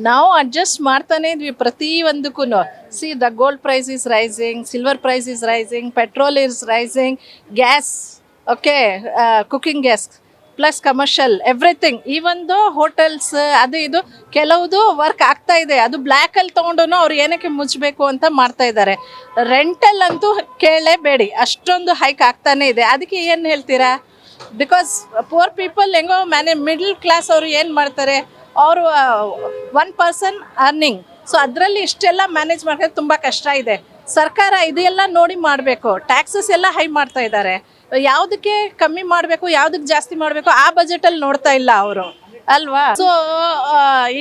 ನಾವು ಅಡ್ಜಸ್ಟ್ ಮಾಡ್ತಾನೆ ಇದ್ವಿ ಪ್ರತಿ ಒಂದಕ್ಕೂ. See the gold price is rising, silver price is rising, petrol is rising, gas, okay, cooking gas plus commercial everything. ಈ ಒಂದು ಹೋಟೆಲ್ಸ್ ಅದು ಇದು ಕೆಲವುದು ವರ್ಕ್ ಆಗ್ತಾ ಇದೆ. ಅದು ಬ್ಲ್ಯಾಕಲ್ಲಿ ತೊಗೊಂಡು ಅವ್ರು ಏನಕ್ಕೆ ಮುಚ್ಚಬೇಕು ಅಂತ ಮಾಡ್ತಾ ಇದ್ದಾರೆ. ರೆಂಟಲ್ ಅಂತೂ ಕೇಳಲೇಬೇಡಿ, ಅಷ್ಟೊಂದು ಹೈಕ್ ಆಗ್ತಾನೆ ಇದೆ. ಅದಕ್ಕೆ ಏನು ಹೇಳ್ತೀರಾ? ಬಿಕಾಸ್ ಪುವರ್ ಪೀಪಲ್ ಹೆಂಗೋ ಮಿಡಲ್ ಕ್ಲಾಸ್ ಅವರು ಏನು ಮಾಡ್ತಾರೆ, ಅವರು ಒನ್ ಪರ್ಸನ್ ಅರ್ನಿಂಗ್. ಸೊ ಅದರಲ್ಲಿ ಇಷ್ಟೆಲ್ಲ ಮ್ಯಾನೇಜ್ ಮಾಡೋದು ತುಂಬ ಕಷ್ಟ ಇದೆ. ಸರ್ಕಾರ ಇದೆಲ್ಲ ನೋಡಿ ಮಾಡಬೇಕು. ಟ್ಯಾಕ್ಸಸ್ ಎಲ್ಲ ಹೈ ಮಾಡ್ತಾ ಇದ್ದಾರೆ. ಯಾವುದಕ್ಕೆ ಕಮ್ಮಿ ಮಾಡಬೇಕು, ಯಾವುದಕ್ಕೆ ಜಾಸ್ತಿ ಮಾಡಬೇಕು ಆ ಬಜೆಟಲ್ಲಿ ನೋಡ್ತಾ ಇಲ್ಲ ಅವರು, ಅಲ್ವಾ? ಸೊ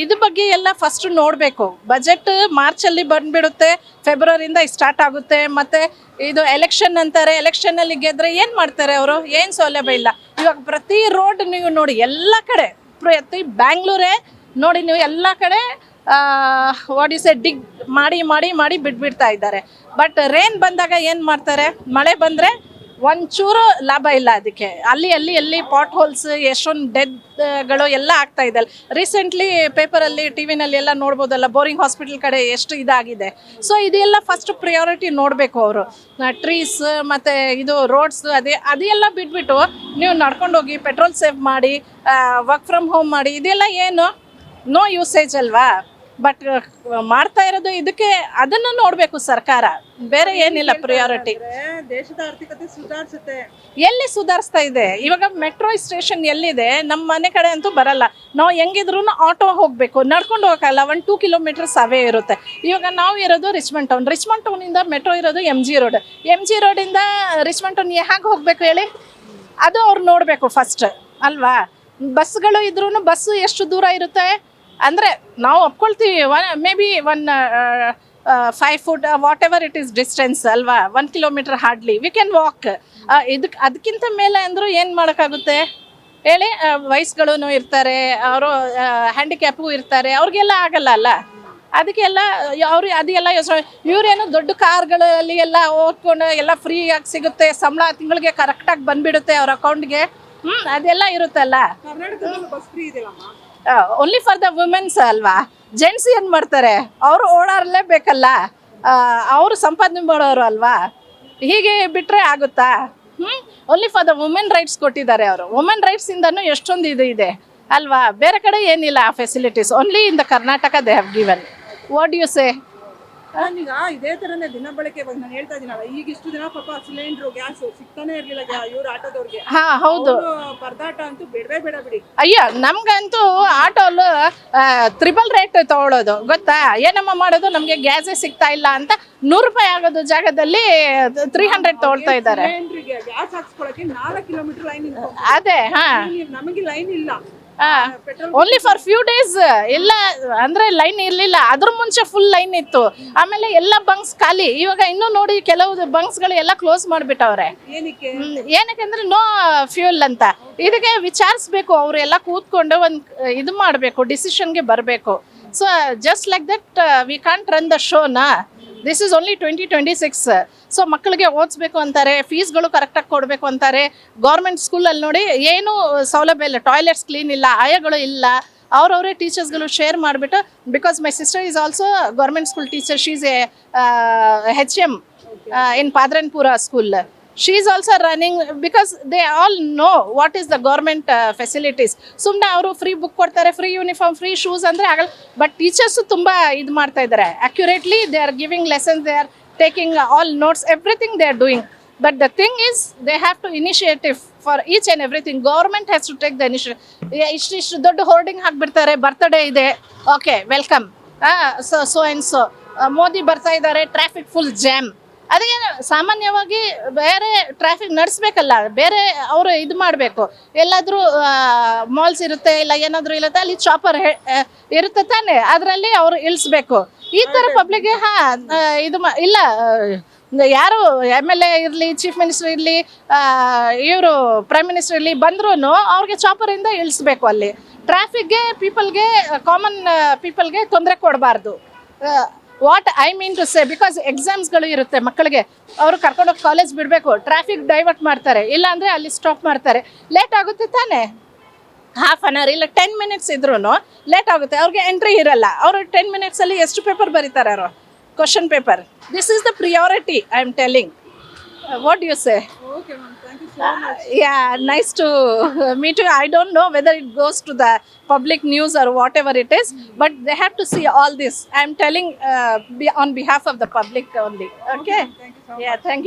ಇದ್ರ ಬಗ್ಗೆ ಎಲ್ಲ ಫಸ್ಟ್ ನೋಡಬೇಕು. ಬಜೆಟ್ ಮಾರ್ಚಲ್ಲಿ ಬಂದುಬಿಡುತ್ತೆ, ಫೆಬ್ರವರಿಯಿಂದ ಸ್ಟಾರ್ಟ್ ಆಗುತ್ತೆ. ಮತ್ತು ಇದು ಎಲೆಕ್ಷನ್ ಅಂತಾರೆ, ಎಲೆಕ್ಷನಲ್ಲಿ ಗೆದ್ರೆ ಏನು ಮಾಡ್ತಾರೆ ಅವರು? ಏನು ಸೌಲಭ್ಯ ಇಲ್ಲ. ಇವಾಗ ಪ್ರತಿ ರೋಡ್ ನೀವು ನೋಡಿ, ಎಲ್ಲ ಕಡೆ ಪ್ರತಿ ಬ್ಯಾಂಗ್ಳೂರೇ ನೋಡಿ ನೀವು, ಎಲ್ಲ ಕಡೆ ಡಿಗ್ ಮಾಡಿ ಮಾಡಿ ಮಾಡಿ ಬಿಟ್ಬಿಡ್ತಾ ಇದ್ದಾರೆ. ಬಟ್ ರೇನ್ ಬಂದಾಗ ಏನು ಮಾಡ್ತಾರೆ? ಮಳೆ ಬಂದರೆ ಒಂಚೂರು ಲಾಭ ಇಲ್ಲ ಅದಕ್ಕೆ. ಅಲ್ಲಿ ಪಾಟ್ ಹೋಲ್ಸ್, ಎಷ್ಟೊಂದು ಡೆತ್ಗಳು ಎಲ್ಲ ಆಗ್ತಾ ಇದೆ. ರೀಸೆಂಟ್ಲಿ ಪೇಪರಲ್ಲಿ ಟಿ ವಿನಲ್ಲಿ ಎಲ್ಲ ನೋಡ್ಬೋದಲ್ಲ, ಬೋರಿಂಗ್ ಹಾಸ್ಪಿಟಲ್ ಕಡೆ ಎಷ್ಟು ಇದಾಗಿದೆ. ಸೊ ಇದೆಲ್ಲ ಫಸ್ಟ್ ಪ್ರಿಯಾರಿಟಿ ನೋಡಬೇಕು ಅವರು. ಟ್ರೀಸ್ ಮತ್ತು ಇದು ರೋಡ್ಸ್ ಅದೆಲ್ಲ ಬಿಟ್ಬಿಟ್ಟು ನೀವು ನಡ್ಕೊಂಡು ಹೋಗಿ ಪೆಟ್ರೋಲ್ ಸೇವ್ ಮಾಡಿ, ವರ್ಕ್ ಫ್ರಮ್ ಹೋಮ್ ಮಾಡಿ, ಇದೆಲ್ಲ ಏನು ನೋ ಯೂಸೇಜ್ ಅಲ್ವಾ? ಬಟ್ ಮಾಡ್ತಾ ಇರೋದು ಇದಕ್ಕೆ, ಅದನ್ನು ನೋಡಬೇಕು ಸರ್ಕಾರ, ಬೇರೆ ಏನಿಲ್ಲ. ಪ್ರಿಯಾರಿಟಿ ದೇಶದ ಆರ್ಥಿಕತೆ ಸುಧಾರಿಸುತ್ತೆ. ಎಲ್ಲಿ ಸುಧಾರಿಸ್ತಾ ಇದೆ? ಇವಾಗ ಮೆಟ್ರೋ ಸ್ಟೇಷನ್ ಎಲ್ಲಿದೆ? ನಮ್ಮ ಮನೆ ಕಡೆ ಅಂತೂ ಬರಲ್ಲ. ನಾವು ಹೆಂಗಿದ್ರು ಆಟೋ ಹೋಗಬೇಕು, ನಡ್ಕೊಂಡು ಹೋಗಲ್ಲ. 1-2 ಕಿಲೋಮೀಟರ್ಸ್ ಅವೇ ಇರುತ್ತೆ. ಇವಾಗ ನಾವು ಇರೋದು ರಿಚ್ಮಂಡ್ ಟೌನಿಂದ ಮೆಟ್ರೋ ಇರೋದು ಎಮ್ ಜಿ ರೋಡಿಂದ ರಿಚ್ಮಂಡ್ ಟೌನ್ ಹೇಗೆ ಹೋಗಬೇಕು ಹೇಳಿ? ಅದು ಅವ್ರು ನೋಡಬೇಕು ಫಸ್ಟ್, ಅಲ್ವಾ? ಬಸ್ಗಳು ಇದ್ರೂ ಬಸ್ಸು ಎಷ್ಟು ದೂರ ಇರುತ್ತೆ ಅಂದರೆ ನಾವು ಒಪ್ಕೊಳ್ತೀವಿ, maybe 5 foot whatever it is distance, ಅಲ್ವಾ? 1 kilometre hardly we can walk. ಅದಕ್ಕಿಂತ ಮೇಲೆ ಅಂದರೂ ಏನು ಮಾಡೋಕ್ಕಾಗುತ್ತೆ ಹೇಳಿ? ವಯಸ್ಸುಗಳೂ ಇರ್ತಾರೆ, ಅವರು ಹ್ಯಾಂಡಿಕ್ಯಾಪು ಇರ್ತಾರೆ, ಅವ್ರಿಗೆಲ್ಲ ಆಗಲ್ಲ ಅಲ್ಲ. ಅದಕ್ಕೆಲ್ಲ ಅದೆಲ್ಲ ಯೋಚನೆ. ಇವರೇನು ದೊಡ್ಡ ಕಾರ್ಗಳಲ್ಲಿ ಎಲ್ಲ ಓದ್ಕೊಂಡು ಎಲ್ಲ ಫ್ರೀಯಾಗಿ ಸಿಗುತ್ತೆ, ಸಂಬಳ ತಿಂಗಳಿಗೆ ಕರೆಕ್ಟಾಗಿ ಬಂದುಬಿಡುತ್ತೆ ಅವ್ರ ಅಕೌಂಟ್ಗೆ. ಅದೆಲ್ಲ ಇರುತ್ತಲ್ಲ. ಕರ್ನಾಟಕದಲ್ಲಿ ಬಸ್ ಫ್ರೀ ಇದೆಯಲ್ಲಮ್ಮ? ಓನ್ಲಿ ಫಾರ್ ದ ವುಮೆನ್ಸ್, ಅಲ್ವಾ? ಜೆಂಟ್ಸ್ ಏನು ಮಾಡ್ತಾರೆ? ಅವರು ಓಡಾಡಲೇಬೇಕಲ್ಲ, ಅವರು ಸಂಪಾದನೆ ಮಾಡೋರು ಅಲ್ವಾ? ಹೀಗೆ ಬಿಟ್ಟರೆ ಆಗುತ್ತಾ? Only for the women rights ಕೊಟ್ಟಿದ್ದಾರೆ ಅವರು. ವುಮೆನ್ ರೈಟ್ಸಿಂದನೂ ಎಷ್ಟೊಂದು ಇದು ಇದೆ, ಅಲ್ವಾ? ಬೇರೆ ಕಡೆ ಏನಿಲ್ಲ ಆ facilities. Only in the Karnataka they have given. What you say? ಈಗ ಇದೇ ತರನೇ ದಿನ ಬಳಕೆ ನಾನು ಹೇಳ್ತಾ ಇದೀನಲ್ಲ, ಈಗ ಇಷ್ಟು ದಿನ ಪಾಪ ಸಿಲಿಂಡ್ರು ಗ್ಯಾಸ್ ಸಿಗ್ತಾನೆ ಇರ್ಲಿಲ್ಲ ಇವ್ರು ಆಟೋದವ್ರಿಗೆ. ಹೌದು. ಪರದಾಟ ಅಂತೂ ಬೇಡವೇ ಬೇಡ ಬಿಡಿ. ಅಯ್ಯೋ, ನಮ್ಗಂತೂ ಆಟೋಲು ತ್ರಿಬಲ್ ರೇಟ್ ತಗೊಳ್ಳೋದು ಗೊತ್ತಾ? ಏನಮ್ಮ ಮಾಡೋದು, ನಮಗೆ ಗ್ಯಾಸೇ ಸಿಗ್ತಾ ಇಲ್ಲ ಅಂತ 100 ರೂಪಾಯಿ ಆಗೋದು ಜಾಗದಲ್ಲಿ 300 ತಗೊಳ್ತಾ ಇದ್ದಾರೆ. ಗ್ಯಾಸ್ ಹಾಕ್ಸ್ಕೊಳಕ್ಕೆ 4 ಕಿಲೋಮೀಟರ್ ಲೈನ್. ಅದೇ ನಮಗೆ ಲೈನ್ ಇಲ್ಲ. ಓನ್ಲಿ ಫಾರ್ ಫ್ಯೂ ಡೇಸ್ ಇಲ್ಲ ಅಂದ್ರೆ ಲೈನ್ ಇರಲಿಲ್ಲ. ಅದ್ರ ಮುಂಚೆ ಫುಲ್ ಲೈನ್ ಇತ್ತು. ಆಮೇಲೆ ಎಲ್ಲ ಬಂಕ್ಸ್ ಖಾಲಿ. ಇವಾಗ ಇನ್ನೂ ನೋಡಿ, ಕೆಲವು ಬಂಕ್ಸ್ಗಳು ಎಲ್ಲ ಕ್ಲೋಸ್ ಮಾಡಿಬಿಟ್ಟವ್ರೆ. ಏನಕ್ಕೆ ಅಂದ್ರೆ ನೋ ಫ್ಯೂಲ್ ಅಂತ. ಇದಕ್ಕೆ ವಿಚಾರಿಸ್ಬೇಕು, ಅವರೆಲ್ಲ ಕೂತ್ಕೊಂಡು ಒಂದು ಇದು ಮಾಡಬೇಕು, ಡಿಸಿಷನ್ಗೆ ಬರಬೇಕು. So just like that we can't run the ಶೋನಾ. This is only 2026. ಸೊ ಮಕ್ಕಳಿಗೆ ಓದಿಸ್ಬೇಕು ಅಂತಾರೆ, ಫೀಸ್ಗಳು ಕರೆಕ್ಟಾಗಿ ಕೊಡಬೇಕು ಅಂತಾರೆ. ಗೌರ್ಮೆಂಟ್ ಸ್ಕೂಲಲ್ಲಿ ನೋಡಿ ಏನೂ ಸೌಲಭ್ಯ ಇಲ್ಲ, ಟಾಯ್ಲೆಟ್ಸ್ ಕ್ಲೀನ್ ಇಲ್ಲ, ಆಯಗಳು ಇಲ್ಲ. ಅವರವರೇ ಟೀಚರ್ಸ್ಗಳು ಶೇರ್ ಮಾಡಿಬಿಟ್ಟು, because my sister is also government school teacher. She is a HM in Padranpura school. She is also running because they all know what is the government facilities. ಸುಮ್ಮನೆ ಅವರು ಫ್ರೀ ಬುಕ್ ಕೊಡ್ತಾರೆ, free uniform, free shoes ಅಂದರೆ ಆಗಲ್ಲ. But teachers ತುಂಬ ಇದು ಮಾಡ್ತಾ ಇದ್ದಾರೆ. Accurately they are giving lessons, they are taking all notes, everything they are doing. But the thing is they have to initiative for each and everything. Government has to take the initiative. ಇಷ್ಟು ದೊಡ್ಡ hoarding ಹಾಕ್ಬಿಡ್ತಾರೆ, birthday ಇದೆ, okay welcome, so and so, Modi ಬರ್ತಾ ಇದ್ದಾರೆ, traffic full jam. ಅದೇ ಸಾಮಾನ್ಯವಾಗಿ ಬೇರೆ traffic ನಡೆಸ್ಬೇಕಲ್ಲ, ಬೇರೆ ಅವರು ಇದು ಮಾಡಬೇಕು. ಎಲ್ಲಾದರೂ ಮಾಲ್ಸ್ ಇರುತ್ತೆ, ಇಲ್ಲ ಏನಾದರೂ ಇರುತ್ತೆ, ಅಲ್ಲಿ ಚಾಪರ್ ಇರುತ್ತೆ ತಾನೆ, ಅದರಲ್ಲಿ ಅವರು ಇಳಿಸ್ಬೇಕು. ಈ ಥರ ಪಬ್ಲಿಕ್ಗೆ ಇದು ಇಲ್ಲ. ಯಾರು MLA ಇರಲಿ, ಚೀಫ್ ಮಿನಿಸ್ಟರ್ ಇರಲಿ, ಇವರು ಪ್ರೈಮ್ ಮಿನಿಸ್ಟರ್ ಇರಲಿ, ಬಂದ್ರೂ ಅವ್ರಿಗೆ ಚಾಪರಿಂದ ಇಳಿಸ್ಬೇಕು. ಅಲ್ಲಿ ಟ್ರಾಫಿಕ್ಗೆ, ಪೀಪಲ್ಗೆ, ಕಾಮನ್ ಪೀಪಲ್ಗೆ ತೊಂದರೆ ಕೊಡಬಾರ್ದು. What I mean to say, because ಎಕ್ಸಾಮ್ಸ್ಗಳು ಇರುತ್ತೆ ಮಕ್ಕಳಿಗೆ, ಅವರು ಕರ್ಕೊಂಡೋಗಿ ಕಾಲೇಜ್ ಬಿಡಬೇಕು, ಟ್ರಾಫಿಕ್ ಡೈವರ್ಟ್ ಮಾಡ್ತಾರೆ, ಇಲ್ಲಾಂದರೆ ಅಲ್ಲಿ ಸ್ಟಾಪ್ ಮಾಡ್ತಾರೆ, ಲೇಟ್ ಆಗುತ್ತೆ ತಾನೇ. ಹಾಫ್ ಅನ್ ಅವರ್ ಇಲ್ಲ 10 ಮಿನಿಟ್ಸ್ ಇದ್ರೂ ಲೇಟ್ ಆಗುತ್ತೆ, ಅವ್ರಿಗೆ ಎಂಟ್ರಿ ಇರಲ್ಲ. ಅವರು 10 ಮಿನಿಟ್ಸಲ್ಲಿ ಎಷ್ಟು ಪೇಪರ್ ಬರೀತಾರೆ ಅವರು, question paper. This is the priority I am telling. What you say? Okay ma'am, thank you so much. Yeah, nice to meet you. I don't know whether it goes to the public news or whatever it is, but they have to see all this. I'm telling on behalf of the public only. Okay? Thank you so much. Yeah, thank you.